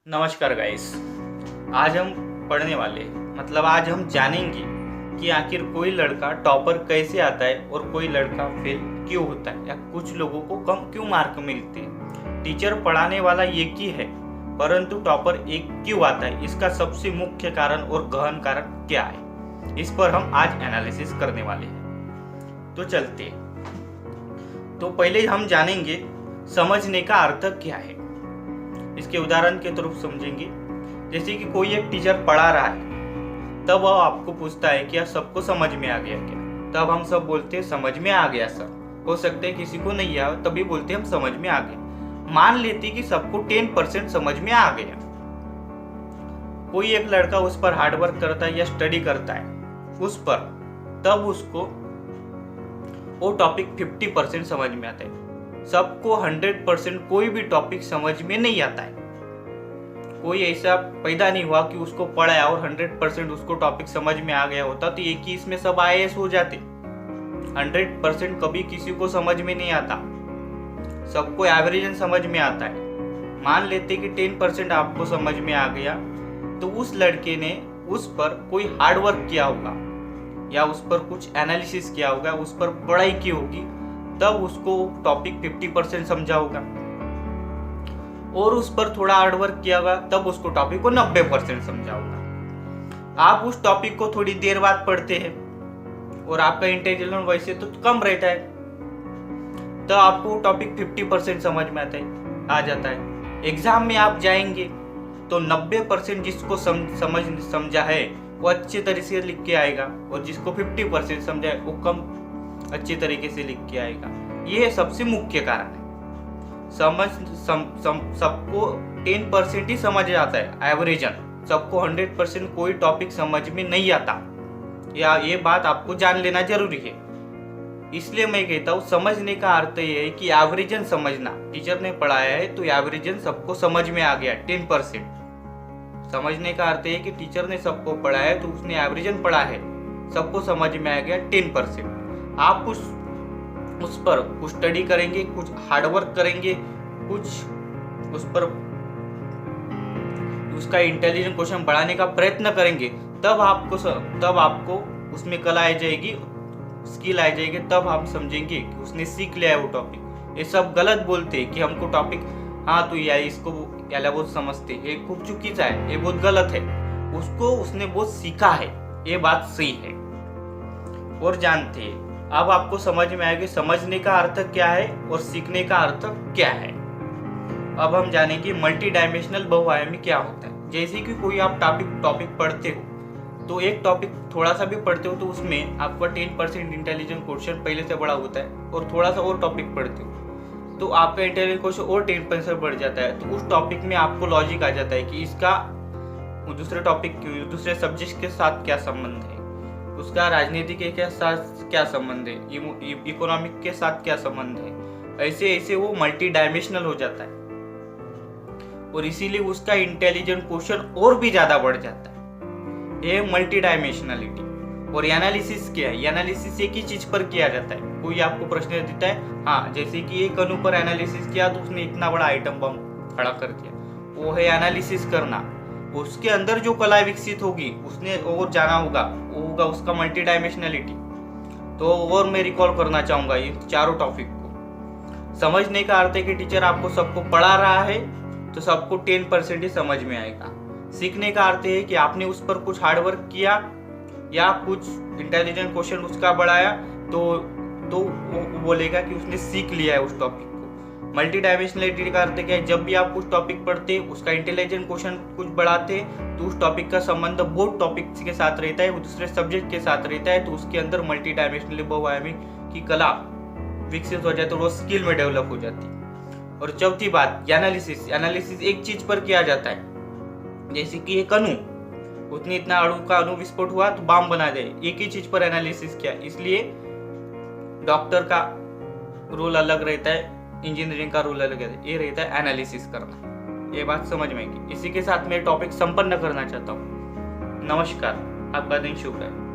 नमस्कार गाइस। आज हम पढ़ने वाले आज हम जानेंगे कि आखिर कोई लड़का टॉपर कैसे आता है और कोई लड़का फेल क्यों होता है या कुछ लोगों को कम क्यों मार्क मिलते हैं। टीचर पढ़ाने वाला एक ही है परंतु टॉपर एक क्यों आता है, इसका सबसे मुख्य कारण और गहन कारण क्या है, इस पर हम आज एनालिसिस करने वाले हैं। तो चलते हैं। तो पहले हम जानेंगे समझने का अर्थ क्या है। इसके उदाहरण के रूप समझेंगे। जैसे कि कोई एक टीचर पढ़ा रहा है, तब वह आपको पूछता है कि सबको समझ में आ गया क्या, तब हम सब बोलते हैं समझ में आ गया सर। हो सकता है किसी को नहीं आया तभी बोलते हम समझ में आ गया। मान लेते कि सबको 10% समझ में आ गया। कोई एक लड़का उस पर हार्डवर्क करता है या स्टडी करता है उस पर, तब उसको वो टॉपिक 50% समझ में आता है। सबको 100% कोई भी टॉपिक समझ में नहीं आता है। कोई ऐसा पैदा नहीं हुआ कि उसको पढ़ाया और 100% उसको टॉपिक समझ में आ गया होता तो एक ही इसमें सब IAS हो जाते। 100% कभी किसी को समझ में नहीं आता, सबको एवरेज समझ में आता है। मान लेते कि 10% आपको समझ में आ गया तो उस लड़के ने उस पर कोई हार्डवर्क किया होगा या उस पर कुछ एनालिसिस किया होगा, उस पर पढ़ाई की होगी, तब उसको टॉपिक 50% समझा होगा। और उस पर थोड़ा हार्डवर्क किया होगा तब उसको टॉपिक को 90% समझा होगा। आप उस टॉपिक को थोड़ी देर बाद पढ़ते हैं और आपका इंटेलिजेंस वैसे तो कम रहता है, तो आपको टॉपिक 50% समझ में आ जाता है। एग्जाम में आप जाएंगे तो 90% जिसको समझा है वो अच्छे तरीके से लिख के आएगा और जिसको 50% समझा है वो कम अच्छे तरीके से लिख के आएगा। ये सबसे मुख्य कारण है। सबको 10% ही समझ आता है एवरेजन, सबको 100% कोई टॉपिक समझ में नहीं आता, या ये बात आपको जान लेना जरूरी है। इसलिए मैं कहता हूँ समझने का अर्थ ये है कि एवरेजन समझना। टीचर ने पढ़ाया है तो एवरेजन सबको समझ में आ गया 10%। समझने का अर्थ है कि टीचर ने सबको पढ़ाया है तो उसने एवरेजन पढ़ा है, सबको समझ में आ गया 10%। आप उस पर कुछ स्टडी करेंगे, कुछ हार्डवर्क करेंगे, कुछ उस पर उसका इंटेलिजेंट क्वेश्चन बढ़ाने का प्रयत्न करेंगे, तब आपको उसमें कला आ जाएगी, स्किल आ जाएगी, तब आप समझेंगे कि उसने सीख लिया है वो टॉपिक। ये सब गलत बोलते हैं कि हमको टॉपिक तो यार इसको याला बहुत समझते, ये खूब चुकीचा है, ये बहुत गलत है। उसने बहुत सीखा है, ये बात सही है। और जानते हैं अब आपको समझ में आएगा समझने का अर्थ क्या है और सीखने का अर्थ क्या है। अब हम जानेंगे मल्टी डायमेंशनल बहुआयामी क्या होता है। जैसे कि कोई आप टॉपिक पढ़ते हो तो एक टॉपिक थोड़ा सा भी पढ़ते हो तो उसमें आपका 10% इंटेलिजेंट क्वेश्चन पहले से बड़ा होता है, और थोड़ा सा और टॉपिक पढ़ते हो तो आपका इंटेलिजेंट क्वेश्चन और 10% बढ़ जाता है। तो उस टॉपिक में आपको लॉजिक आ जाता है कि इसका दूसरे सब्जेक्ट के साथ क्या संबंध है, उसका राजनीति के साथ क्या संबंध है, इकोनॉमिक के साथ क्या संबंध है। ऐसे वो मल्टी डायमेंशनल हो जाता है और इसीलिए उसका इंटेलिजेंट क्वेश्चन और भी ज्यादा बढ़ जाता है। ये मल्टी डायमेंशनलिटी। और एनालिसिस क्या है? एनालिसिस एक ही चीज पर किया जाता है। कोई आपको प्रश्न देता है, जैसे कि एक अणु पर एनालिसिस किया तो उसने इतना बड़ा आइटम बम खड़ा कर दिया, वो है एनालिसिस करना। उसके अंदर जो कला विकसित होगी उसने और जाना होगा, वो होगा उसका मल्टी डायमेंशनलिटी। तो और मैं रिकॉल करना चाहूंगा ये चारों टॉपिक को। समझने का अर्थ है कि टीचर आपको सबको पढ़ा रहा है तो सबको 10% ही समझ में आएगा। सीखने का अर्थ है कि आपने उस पर कुछ हार्डवर्क किया या कुछ इंटेलिजेंट क्वेश्चन उसका बढ़ाया तो वो बोलेगा कि उसने सीख लिया है उस टॉपिक को। मल्टी डायमेंशनलिटी का अर्थ क्या है? जब भी आप कुछ टॉपिक पढ़ते उसका इंटेलिजेंट क्वेश्चन कुछ बढ़ाते तो उस टॉपिक का संबंध बहुत टॉपिक के साथ रहता है, वो दूसरे सब्जेक्ट के साथ रहता है, तो उसके अंदर मल्टी डायमेंशनल बहुआयामी की कला विकसित हो जाती है, तो वो स्किल में डेवलप हो जाती है। और चौथी बात एनालिसिस एक चीज पर किया जाता है। जैसे कि एक अणु, इतना अणु का अणु विस्फोट हुआ तो बम बना दे, एक ही चीज पर एनालिसिस किया। इसलिए डॉक्टर का रोल अलग रहता है, इंजीनियरिंग का रोल अलग रहता है, ये रहता है एनालिसिस करना। ये बात समझ में आएगी। इसी के साथ मैं टॉपिक संपन्न करना चाहता हूँ। नमस्कार, आपका दिन शुभ रहे।